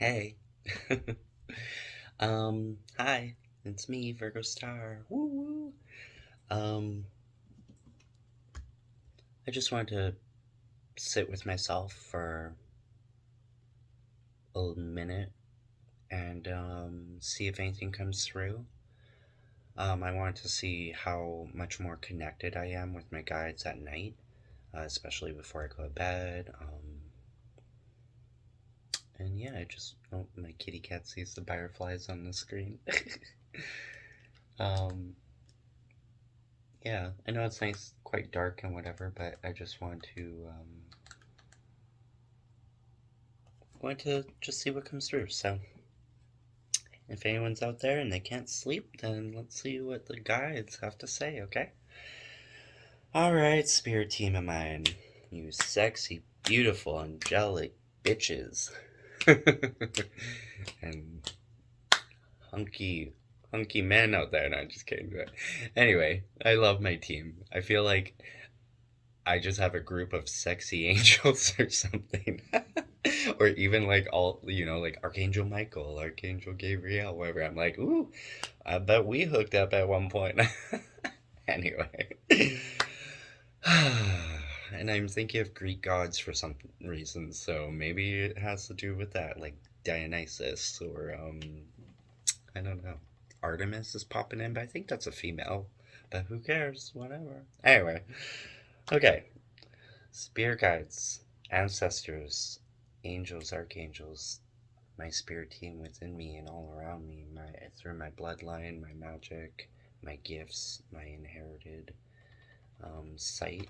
Hey. Hi. It's me, VirgoStar. Woo woo. Um, I just wanted to sit with myself for a minute and see if anything comes through. I wanted to see how much more connected I am with my guides at night, especially before I go to bed. And yeah, my kitty cat sees the fireflies on the screen. um, Yeah, I know it's nice, quite dark and whatever, but I just want to just see what comes through. So, if anyone's out there and they can't sleep, then let's see what the guides have to say. Okay. All right, spirit team of mine, you sexy, beautiful, angelic bitches, and hunky men out there. No, I'm just kidding. But anyway, I love my team. I feel like I just have a group of sexy angels or something. Or even like like Archangel Michael, Archangel Gabriel, whatever. I'm like, ooh, I bet we hooked up at one point. Anyway. And I'm thinking of Greek gods for some reason, so maybe it has to do with that, like Dionysus or I don't know. Artemis is popping in, but I think that's a female. But who cares? Whatever. Anyway, okay. Spirit guides, ancestors, angels, archangels, my spirit team within me and all around me, through my bloodline, my magic, my gifts, my inherited sight,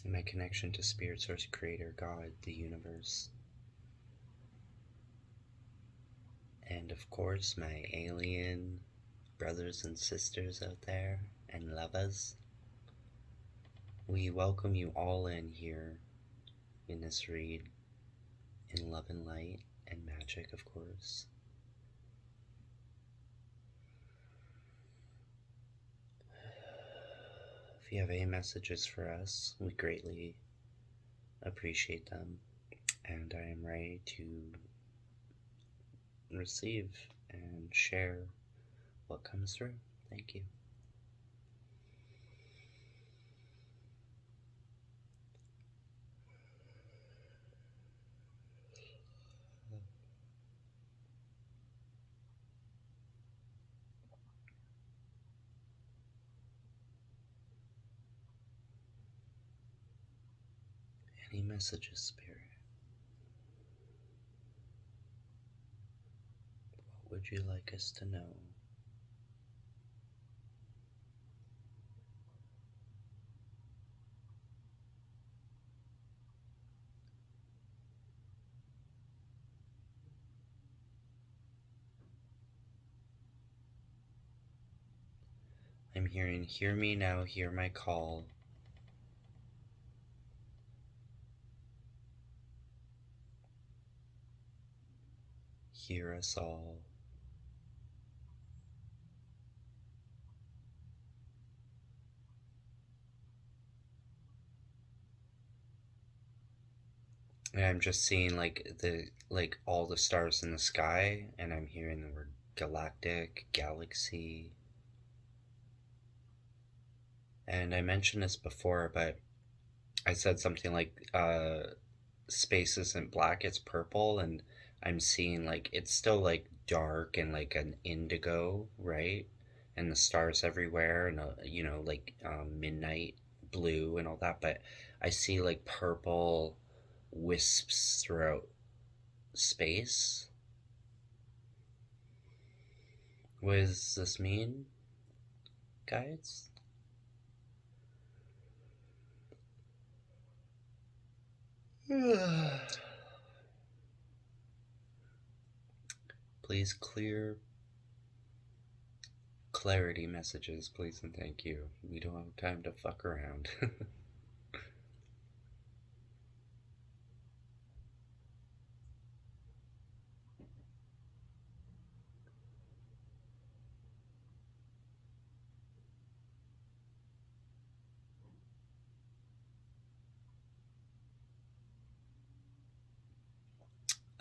and my connection to Spirit Source, Creator, God, the universe, and of course my alien brothers and sisters out there and lovers. We welcome you all in here in this read, in love and light and magic, of course. If you have any messages for us, we greatly appreciate them, and I am ready to receive and share what comes through. Thank you. Any messages, Spirit? What would you like us to know? I'm hearing, hear me now, hear my call. Hear us all. And I'm just seeing like all the stars in the sky, and I'm hearing the word galactic, galaxy. And I mentioned this before, but I said something like space isn't black, it's purple, and I'm seeing like it's still like dark and like an indigo, right? And the stars everywhere, and like midnight blue and all that, but I see like purple wisps throughout space. What does this mean, guys? Please clear clarity messages, please and thank you. We don't have time to fuck around.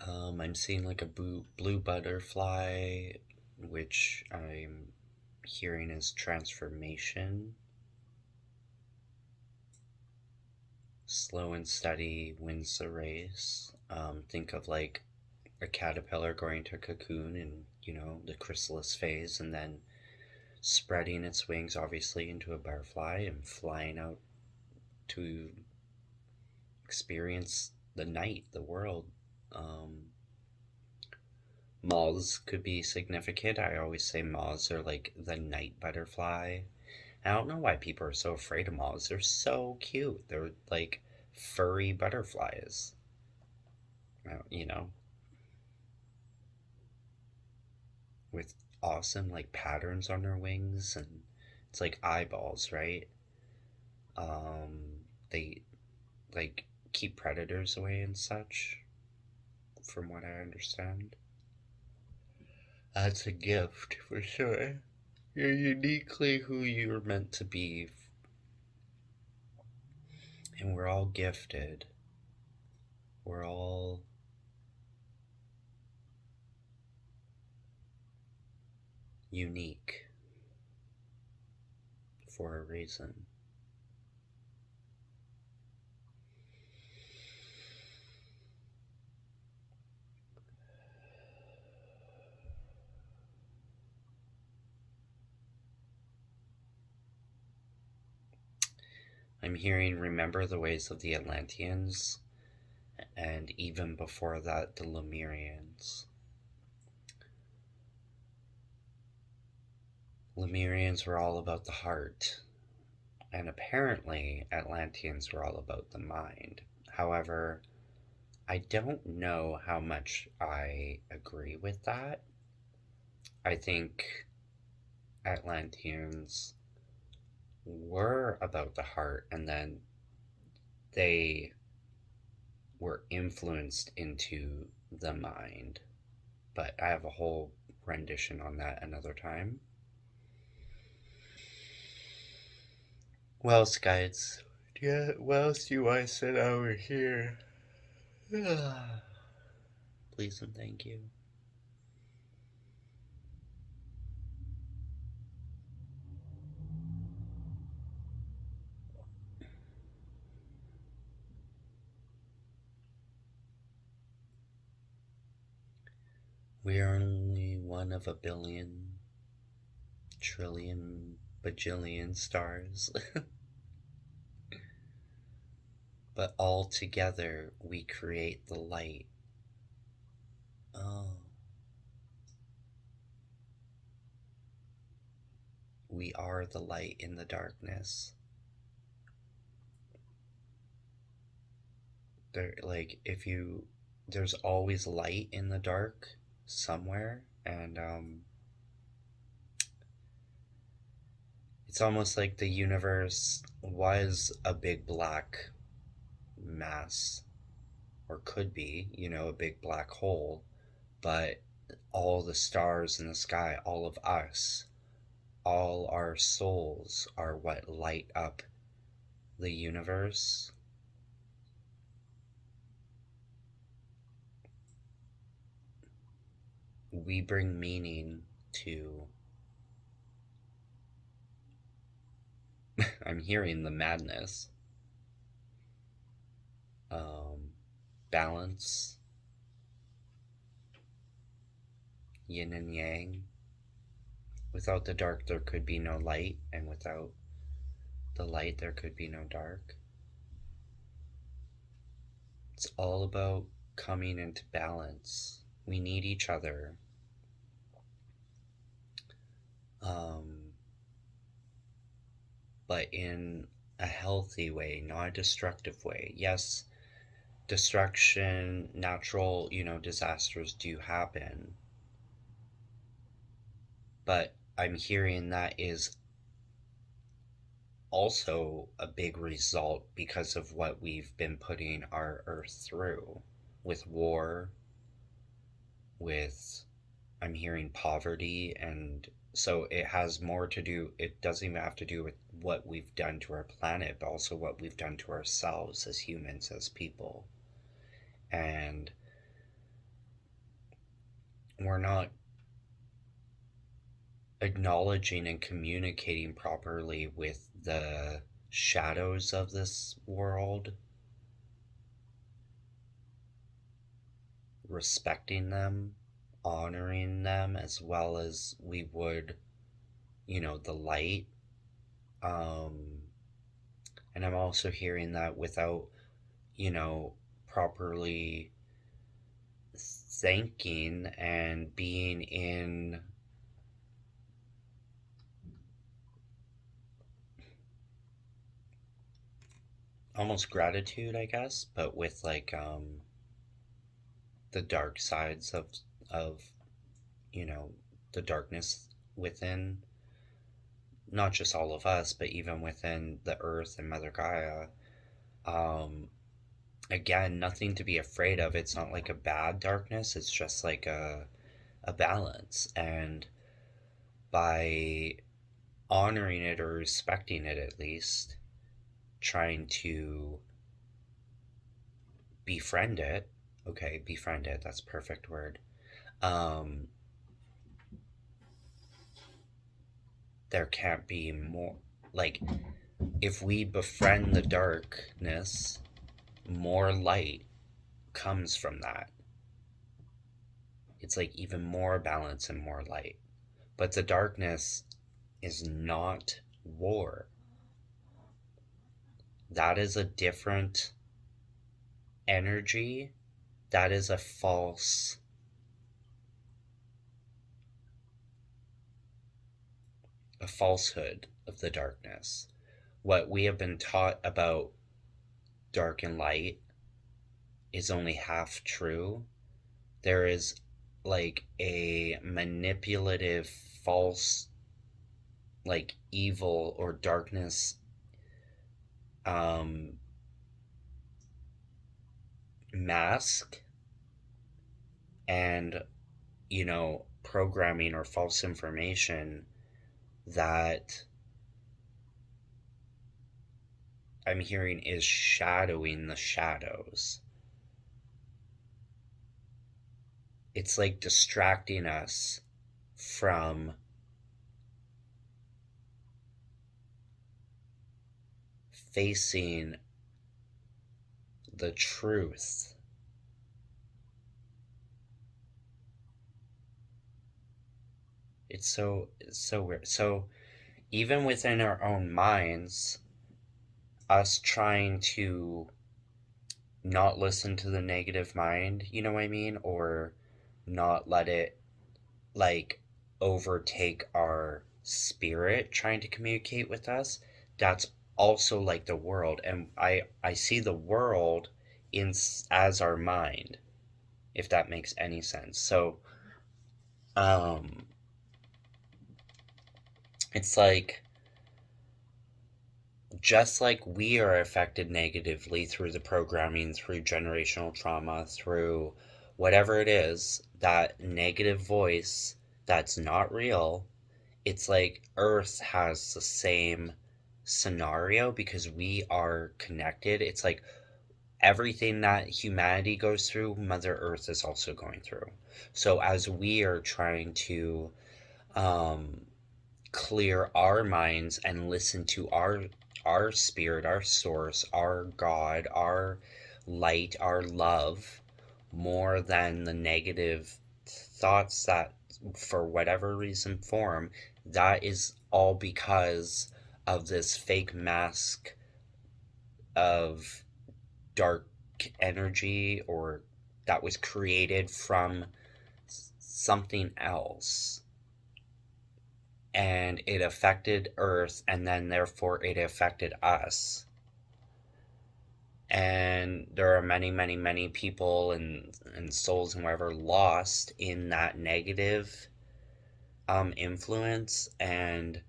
I'm seeing like a blue butterfly, which I'm hearing is transformation. Slow and steady wins the race. Think of like a caterpillar going to cocoon and, the chrysalis phase, and then spreading its wings, obviously, into a butterfly and flying out to experience the night, the world. Um, Moths could be significant. I always say moths are like the night butterfly. I don't know why people are so afraid of moths. They're so cute. They're like furry butterflies. You know, with awesome like patterns on their wings, and it's like eyeballs, right? They like keep predators away and such, from what I understand. That's a gift for sure. You're uniquely who you're meant to be, and we're all gifted. We're all unique for a reason. I'm hearing remember the ways of the Atlanteans, and even before that, the Lemurians. Lemurians were all about the heart, and apparently, Atlanteans were all about the mind. However, I don't know how much I agree with that. I think Atlanteans were about the heart, and then they were influenced into the mind. But I have a whole rendition on that another time. Well, else, guys? Yeah, what else do I said over here? Please and thank you. We are only one of a billion, trillion, bajillion stars. But all together we create the light. Oh, we are the light in the darkness. There's always light in the dark somewhere, and it's almost like the universe was a big black mass, or could be, a big black hole, but all the stars in the sky, all of us, all our souls are what light up the universe. We bring meaning to, I'm hearing the madness, balance, yin and yang. Without the dark, there could be no light, and without the light, there could be no dark. It's all about coming into balance. We need each other. But in a healthy way, not a destructive way. Yes, destruction, natural, disasters do happen. But I'm hearing that is also a big result because of what we've been putting our earth through, with war, with, I'm hearing poverty, and so it has more to do, it doesn't even have to do with what we've done to our planet, but also what we've done to ourselves as humans, as people. And we're not acknowledging and communicating properly with the shadows of this world, respecting them, honoring them as well as we would, the light. Um, and I'm also hearing that without, properly thanking and being in almost gratitude, I guess, but with like the dark sides of you know the darkness within not just all of us, but even within the earth and Mother Gaia. Um, Again, nothing to be afraid of. It's not like a bad darkness. It's just like a balance, and by honoring it or respecting it, at least trying to befriend it. Okay, befriend it. That's a perfect word. Um, there can't be more. Like, if we befriend the darkness, more light comes from that. It's like even more balance and more light. But the darkness is not war. That is a different energy. That is a falsehood of the darkness. What we have been taught about dark and light is only half true. There is like a manipulative, false, like evil or darkness um, mask and, programming or false information that I'm hearing is shadowing the shadows. It's like distracting us from facing the truth. It's so weird. So even within our own minds, us trying to not listen to the negative mind, you know what I mean? Or not let it like overtake our spirit trying to communicate with us. That's also like the world. And I see the world in as our mind, if that makes any sense. So um it's like just like we are affected negatively through the programming, through generational trauma, through whatever it is, that negative voice that's not real, it's like Earth has the same scenario because we are connected. It's like everything that humanity goes through, Mother Earth is also going through. So as we are trying to um, clear our minds and listen to our spirit, our source, our God, our light, our love, more than the negative thoughts that for whatever reason form, that is all because of this fake mask of dark energy or that was created from something else, and it affected Earth, and then therefore it affected us. And there are many, many, many people and souls and whatever lost in that negative influence, and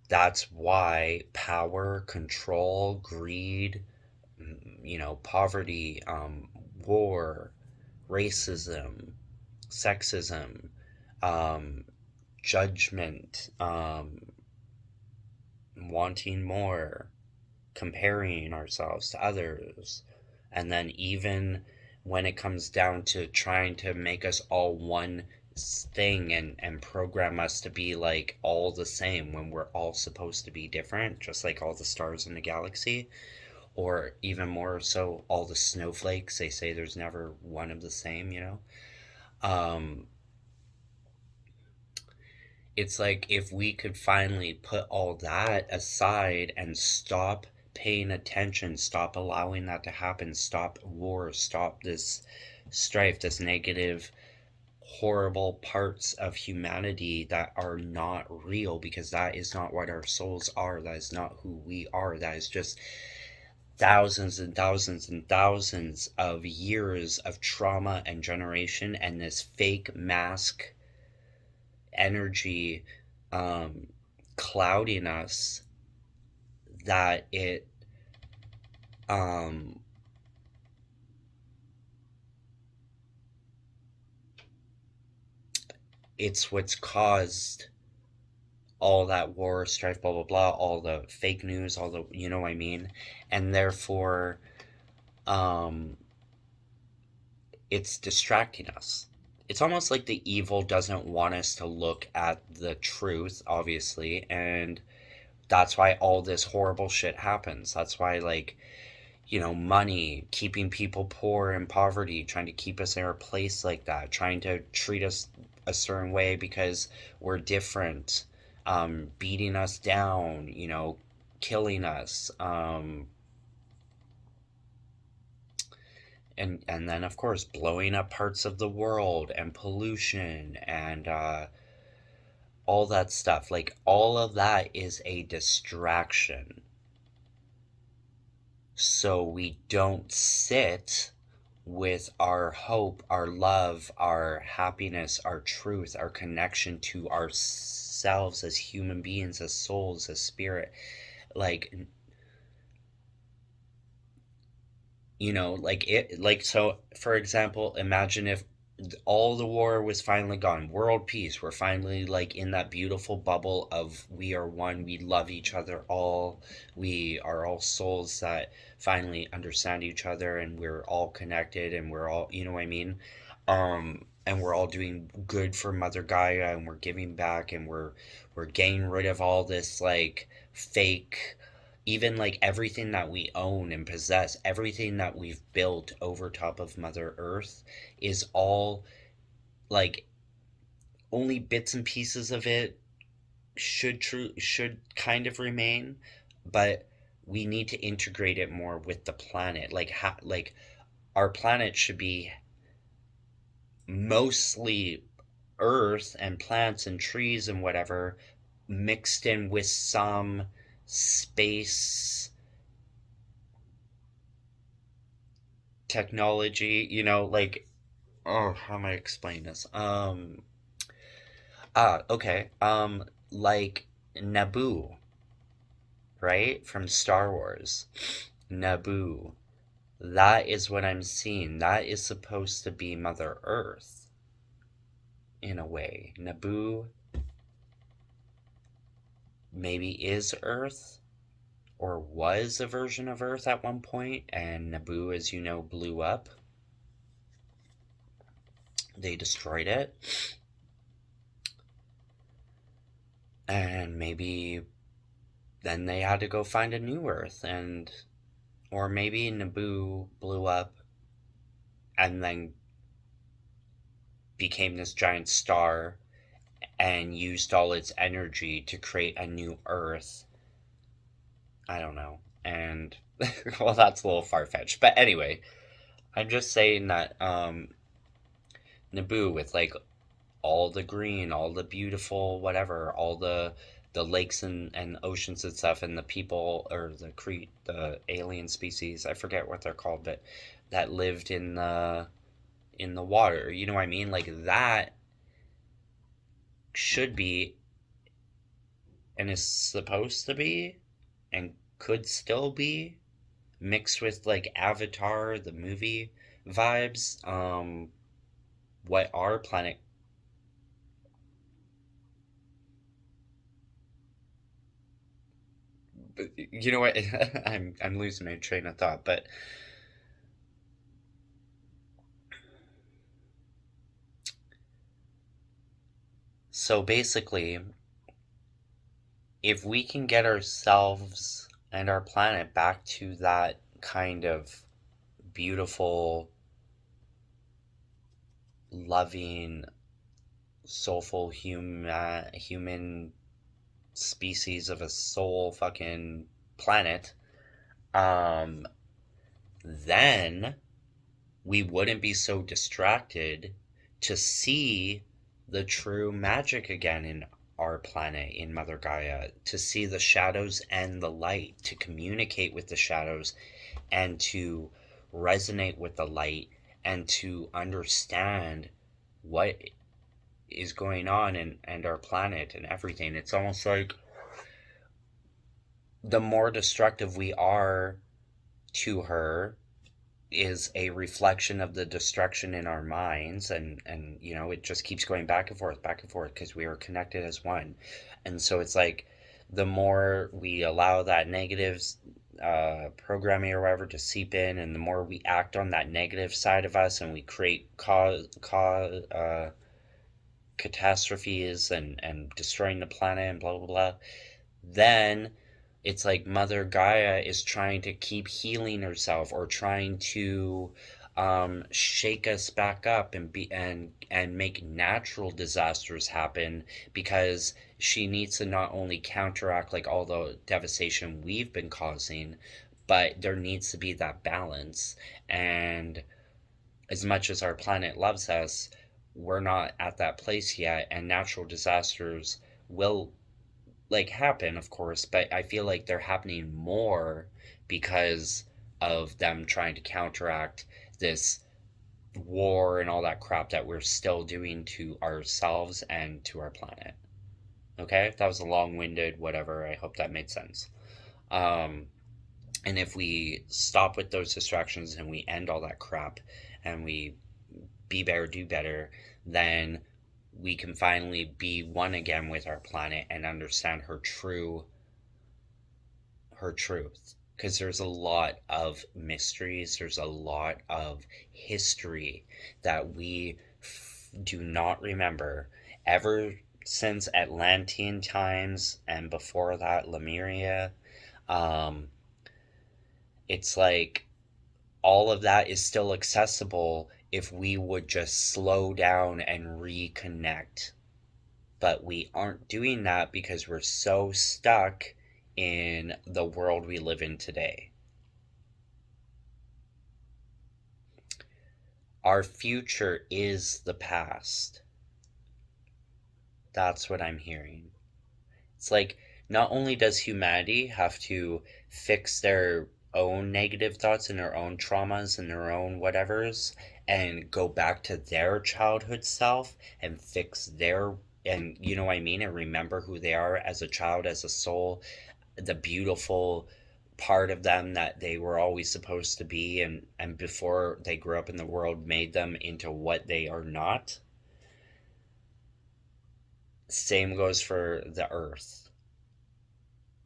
that's why power, control, greed, poverty, war, racism, sexism, um, judgment, wanting more, comparing ourselves to others, and then even when it comes down to trying to make us all one thing and program us to be like all the same when we're all supposed to be different, just like all the stars in the galaxy, or even more so, all the snowflakes. They say there's never one of the same, you know? Um, it's like if we could finally put all that aside and stop paying attention, stop allowing that to happen, stop war, stop this strife, this negative, horrible parts of humanity that are not real, because that is not what our souls are. That is not who we are. That is just thousands and thousands and thousands of years of trauma and generation, and this fake mask energy um, clouding us, that um, it's what's caused all that war, strife, blah blah blah, all the fake news, all the, you know what I mean, and therefore, um, it's distracting us. It's almost like the evil doesn't want us to look at the truth, obviously, and that's why all this horrible shit happens. That's why, like, you know, money, keeping people poor and poverty, trying to keep us in our place like that, trying to treat us a certain way because we're different, beating us down, you know, killing us, and then of course blowing up parts of the world and pollution and all that stuff. Like all of that is a distraction, so we don't sit with our hope, our love, our happiness, our truth, our connection to ourselves as human beings, as souls, as spirit. Like, you know, like it, like, so for example, imagine if all the war was finally gone, world peace, we're finally like in that beautiful bubble of we are one, we love each other all, we are all souls that finally understand each other, and we're all connected, and we're all, you know what I mean, and we're all doing good for Mother Gaia, and we're giving back, and we're getting rid of all this like fake, even like everything that we own and possess, everything that we've built over top of Mother Earth is all like, only bits and pieces of it should kind of remain, but we need to integrate it more with the planet. Like like our planet should be mostly earth and plants and trees and whatever, mixed in with some space technology, you know, like, oh, how am I explain this? Okay. Like Naboo, right? From Star Wars. Naboo. That is what I'm seeing. That is supposed to be Mother Earth, in a way. Naboo maybe is Earth, or was a version of Earth at one point, and Naboo, as you know, blew up. They destroyed it. And maybe then they had to go find a new Earth, and or maybe Naboo blew up and then became this giant star and used all its energy to create a new Earth. I don't know. And well, that's a little far-fetched, but anyway, I'm just saying that Naboo, with like all the green, all the beautiful whatever, all the lakes and oceans and stuff, and the people, or the alien species, I forget what they're called, but that lived in the water, you know what I mean? Like that should be, and is supposed to be, and could still be mixed with like Avatar the movie vibes, what our planet, you know what, I'm losing my train of thought, but So basically, if we can get ourselves and our planet back to that kind of beautiful, loving, soulful human species of a soul fucking planet, um, then we wouldn't be so distracted to see the true magic again in our planet, in Mother Gaia, to see the shadows and the light, to communicate with the shadows and to resonate with the light and to understand what is going on and our planet and everything. It's almost like the more destructive we are to her is a reflection of the destruction in our minds, and you know, it just keeps going back and forth because we are connected as one. And so it's like the more we allow that negative programming or whatever to seep in, and the more we act on that negative side of us, and we create catastrophes and destroying the planet and blah blah blah, then it's like Mother Gaia is trying to keep healing herself, or trying to shake us back up and make natural disasters happen, because she needs to not only counteract like all the devastation we've been causing, but there needs to be that balance. And as much as our planet loves us, we're not at that place yet, and natural disasters will like happen, of course, but I feel like they're happening more because of them trying to counteract this war and all that crap that we're still doing to ourselves and to our planet. Okay, that was a long-winded whatever. I hope that made sense. Um, and if we stop with those distractions and we end all that crap and we be better, do better, then we can finally be one again with our planet and understand her truth. Because there's a lot of mysteries, there's a lot of history that we do not remember. Ever since Atlantean times and before that, Lemuria, um, it's like all of that is still accessible if we would just slow down and reconnect. But we aren't doing that because we're so stuck in the world we live in today. Our future is the past. That's what I'm hearing. It's like, not only does humanity have to fix their own negative thoughts and their own traumas and their own whatevers and go back to their childhood self and fix their, and you know what I mean, and remember who they are as a child, as a soul, the beautiful part of them that they were always supposed to be, and before they grew up in the world made them into what they are not. Same goes for the earth,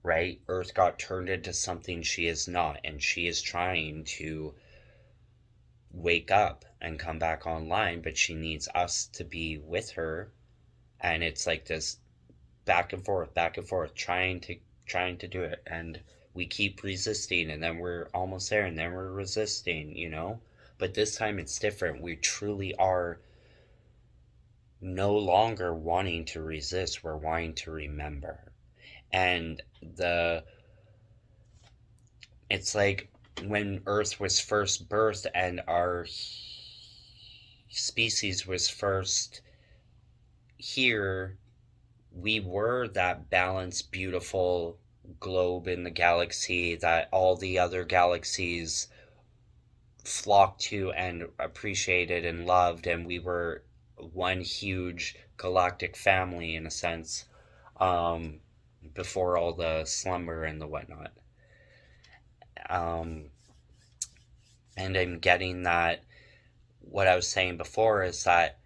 right? Earth got turned into something she is not, and she is trying to wake up and come back online, but she needs us to be with her. And it's like this back and forth, trying to do it, and we keep resisting, and then we're almost there, and then we're resisting, you know. But this time it's different. We truly are no longer wanting to resist, we're wanting to remember. And it's like when Earth was first birthed and our species was first here, we were that balanced, beautiful globe in the galaxy that all the other galaxies flocked to and appreciated and loved, and we were one huge galactic family in a sense, before all the slumber and the whatnot. And I'm getting that what I was saying before is that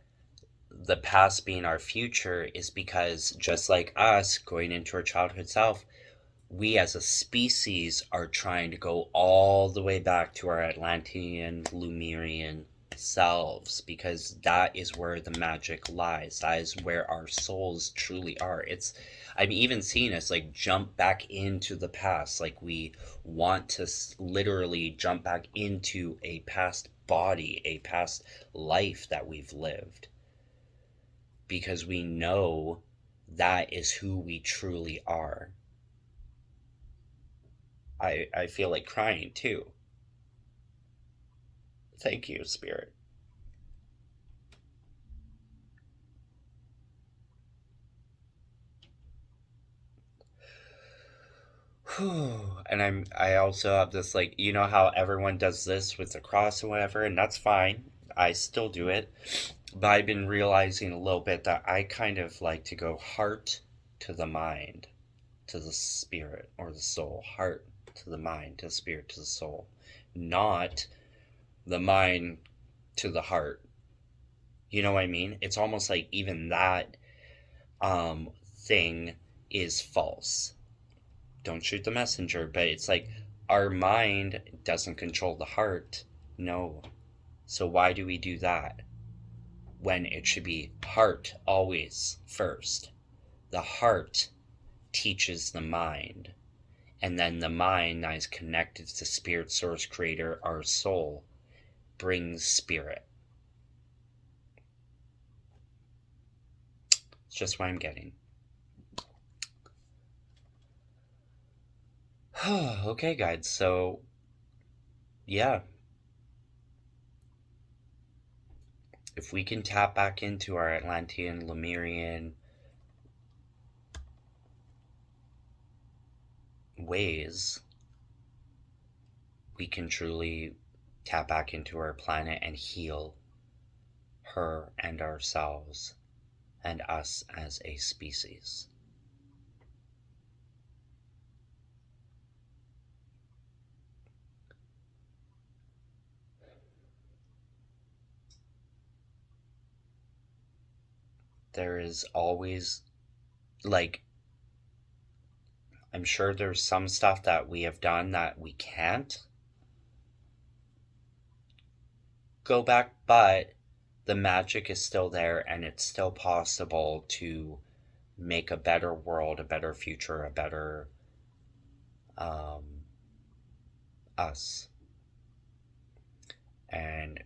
the past being our future is because, just like us going into our childhood self, we as a species are trying to go all the way back to our Atlantean, Lemurian selves, because that is where the magic lies. That is where our souls truly are. I'm even seeing us like jump back into the past. Like we want to literally jump back into a past body, a past life that we've lived, because we know that is who we truly are. I feel like crying too. Thank you, Spirit. And I also have this, like, you know how everyone does this with the cross and whatever, and that's fine. I still do it. But I've been realizing a little bit that I kind of like to go heart to the mind, to the spirit or the soul. Heart to the mind, to the spirit, to the soul. Not the mind to the heart. You know what I mean? It's almost like even that thing is false. Don't shoot the messenger, but it's like our mind doesn't control the heart. No. So why do we do that when it should be heart always first? The heart teaches the mind, and then the mind that is connected to spirit, source, creator, our soul, brings spirit. It's just what I'm getting. Okay, guys, so yeah, if we can tap back into our Atlantean, Lemurian ways, we can truly tap back into our planet and heal her and ourselves and us as a species. There is always, like, I'm sure there's some stuff that we have done that we can't go back, but the magic is still there, and it's still possible to make a better world, a better future, a better us, and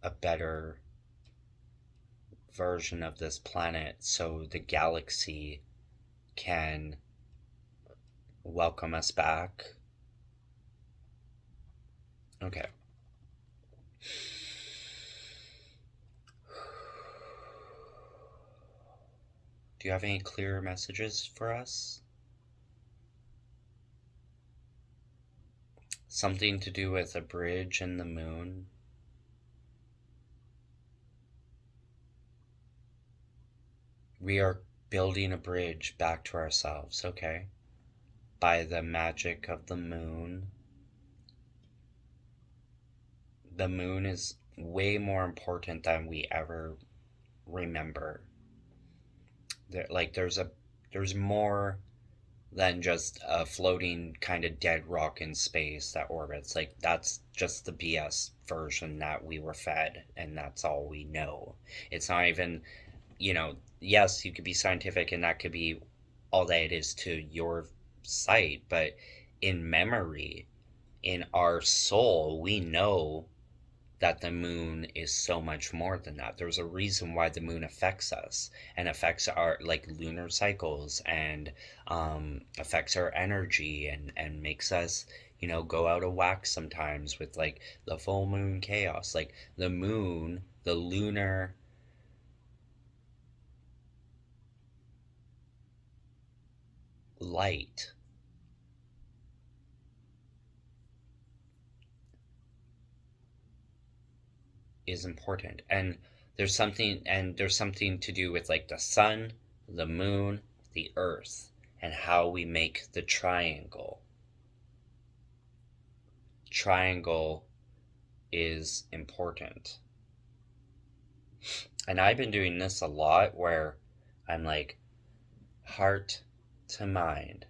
a better version of this planet, so the galaxy can welcome us back. Okay. Do you have any clear messages for us? Something to do with a bridge and the moon? We are building a bridge back to ourselves, okay? By the magic of the moon. The moon is way more important than we ever remember. There's more than just a floating kind of dead rock in space that orbits. Like, that's just the BS version that we were fed, and that's all we know. It's not even, yes, you could be scientific and that could be all that it is to your sight, but in memory, in our soul, we know that the moon is so much more than that. There's a reason why the moon affects us and affects our, like, lunar cycles, and affects our energy, and makes us, go out of whack sometimes with, like, the full moon chaos. Like, the moon, the lunar light is important, and there's something to do with, like, the sun, the moon, the earth, and how we make the triangle is important. And I've been doing this a lot, where I'm like, heart to mind,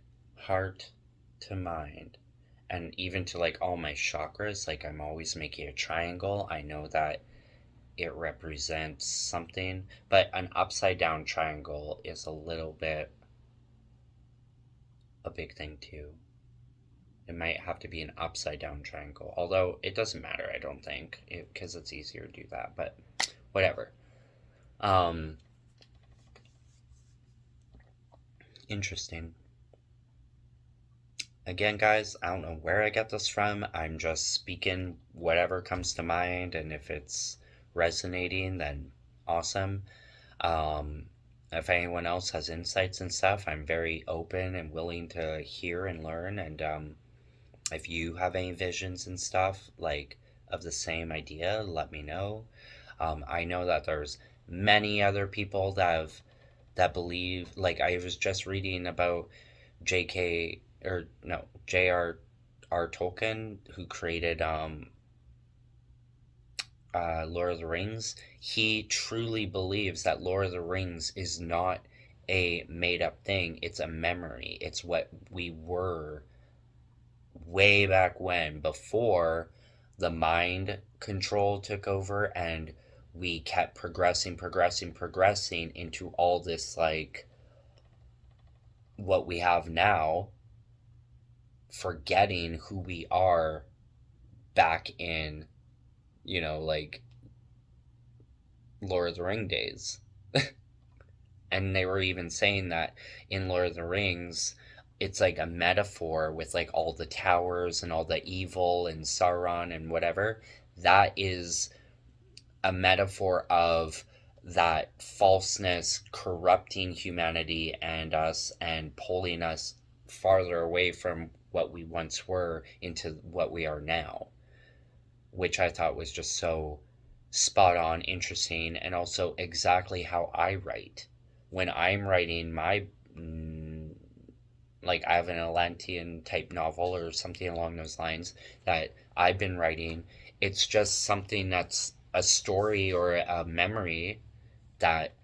and even to like all my chakras, like I'm always making a triangle. I know that it represents something, but an upside down triangle is a little bit a big thing too. It might have to be an upside down triangle, although it doesn't matter, I don't think, because it's easier to do that, but whatever. Interesting. Again, guys, I don't know where I get this from. I'm just speaking whatever comes to mind, and if it's resonating, then awesome. If anyone else has insights and stuff, I'm very open and willing to hear and learn. And if you have any visions and stuff like of the same idea, let me know. I know that there's many other people that believe. Like I was just reading about J.K. or no J.R.R. Tolkien, who created Lord of the Rings. He truly believes that Lord of the Rings is not a made up thing. It's a memory. It's what we were way back when, before the mind control took over and we kept progressing into all this, like what we have now, forgetting who we are back in, like Lord of the Ring days. And they were even saying that in Lord of the Rings, it's like a metaphor with like all the towers and all the evil and Sauron and whatever. That is a metaphor of that falseness corrupting humanity and us and pulling us farther away from what we once were into what we are now, which I thought was just so spot on, interesting, and also exactly how I write. When I'm writing my, like I have an Atlantean type novel or something along those lines that I've been writing, it's just something that's a story or a memory that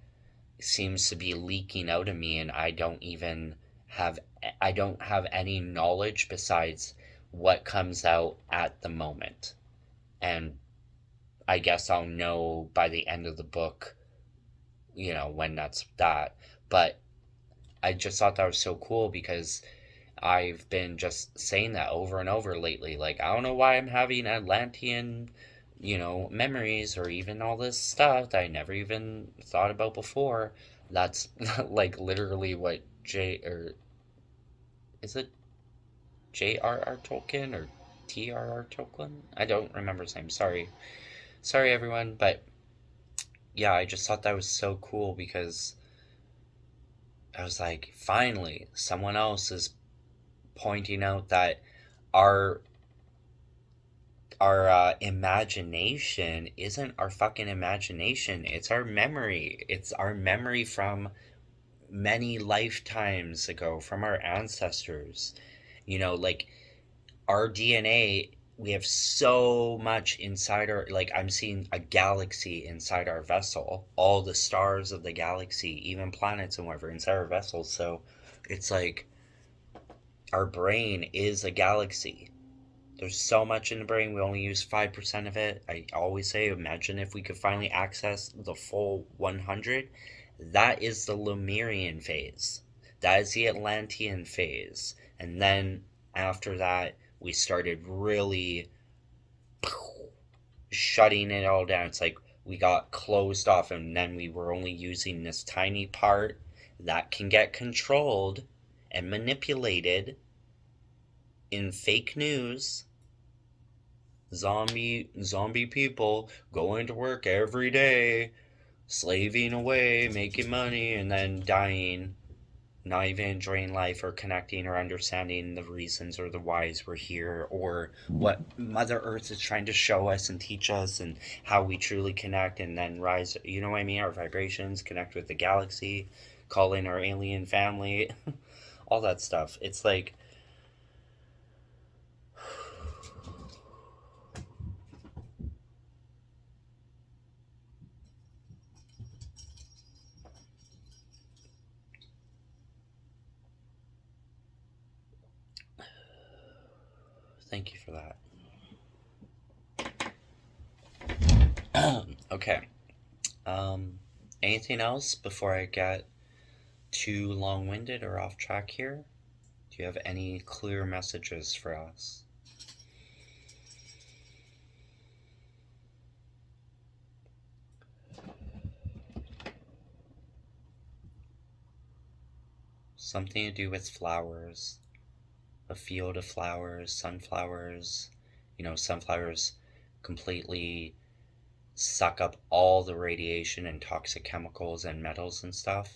seems to be leaking out of me, and I don't have any knowledge besides what comes out at the moment. And I guess I'll know by the end of the book, when that's that. But I just thought that was so cool because I've been just saying that over and over lately. Like, I don't know why I'm having Atlantean, memories or even all this stuff that I never even thought about before. That's like literally what is it J.R.R. Tolkien or T.R.R. Tolkien? I don't remember his name. Sorry. Sorry, everyone. But yeah, I just thought that was so cool because I was like, finally, someone else is pointing out that our imagination isn't our fucking imagination. It's our memory. It's our memory from many lifetimes ago, from our ancestors. Like our DNA, we have so much inside our, like I'm seeing a galaxy inside our vessel, all the stars of the galaxy, even planets and whatever inside our vessel. So it's like our brain is a galaxy. There's so much in the brain, we only use 5% of it. I always say, imagine if we could finally access the full 100. That is the Lemurian phase. That is the Atlantean phase. And then after that, we started really shutting it all down. It's like we got closed off, and then we were only using this tiny part that can get controlled and manipulated in fake news. Zombie people going to work every day, slaving away, making money, and then dying, not even enjoying life or connecting or understanding the reasons or the whys we're here, or what Mother Earth is trying to show us and teach us, and how we truly connect and then rise, you know what I mean, our vibrations, connect with the galaxy, call in our alien family, all that stuff. It's like, Thank you for that. Okay. Anything else before I get too long-winded or off track here? Do you have any clear messages for us? Something to do with flowers, a field of flowers, sunflowers. You know, sunflowers completely suck up all the radiation and toxic chemicals and metals and stuff.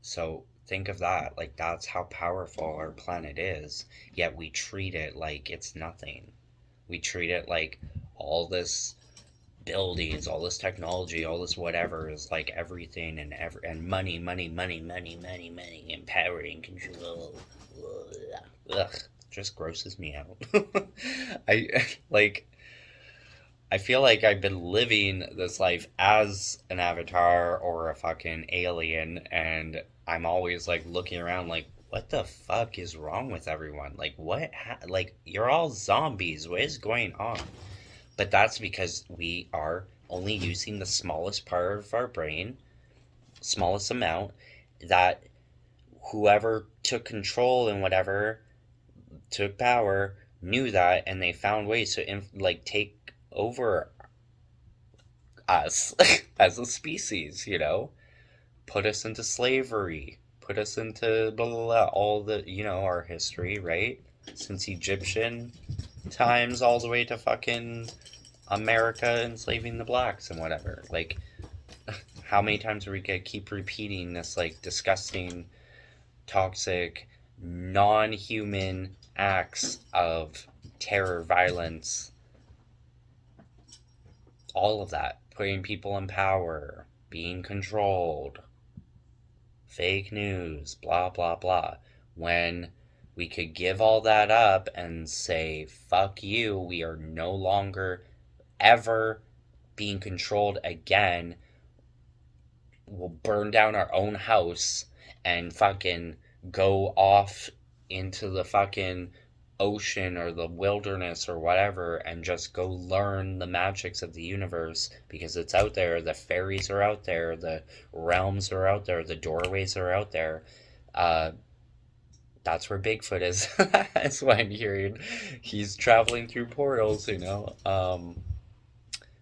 So think of that. Like, that's how powerful our planet is. Yet we treat it like it's nothing. We treat it like all this buildings, all this technology, all this whatever is like everything, and money, and power and control. Ugh, just grosses me out. I like. I feel like I've been living this life as an avatar or a fucking alien, and I'm always like looking around like, what the fuck is wrong with everyone? Like, like, you're all zombies. What is going on? But that's because we are only using the smallest part of our brain, smallest amount, that whoever took control and whatever took power knew that, and they found ways to like take over us as a species, you know, put us into slavery, put us into blah, blah, blah, all the, you know, our history, right? Since Egyptian times all the way to fucking America enslaving the blacks and whatever. Like, how many times are we gonna keep repeating this, like, disgusting, toxic, non-human acts of terror, violence, all of that, putting people in power, being controlled, fake news, blah, blah, blah, when we could give all that up and say, fuck you, we are no longer ever being controlled again. We'll burn down our own house and fucking go off into the fucking ocean or the wilderness or whatever and just go learn the magics of the universe, because it's out there. The fairies are out there, the realms are out there, the doorways are out there. That's where Bigfoot is. That's why I'm hearing he's traveling through portals, you know.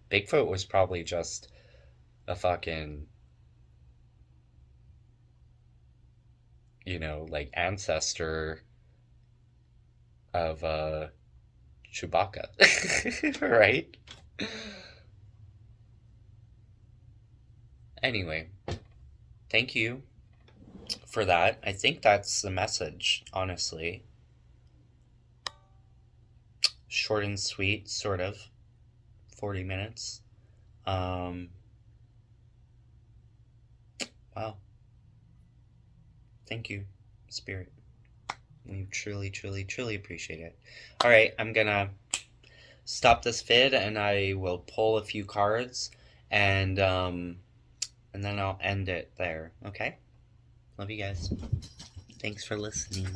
Bigfoot was probably just a fucking, you know, like, ancestor of Chewbacca, right? Anyway, thank you for that. I think that's the message, honestly. Short and sweet, sort of. 40 minutes. Wow. Thank you, Spirit. We truly, truly, truly appreciate it. All right, I'm gonna stop this vid, and I will pull a few cards, and then I'll end it there. Okay? Love you guys. Thanks for listening.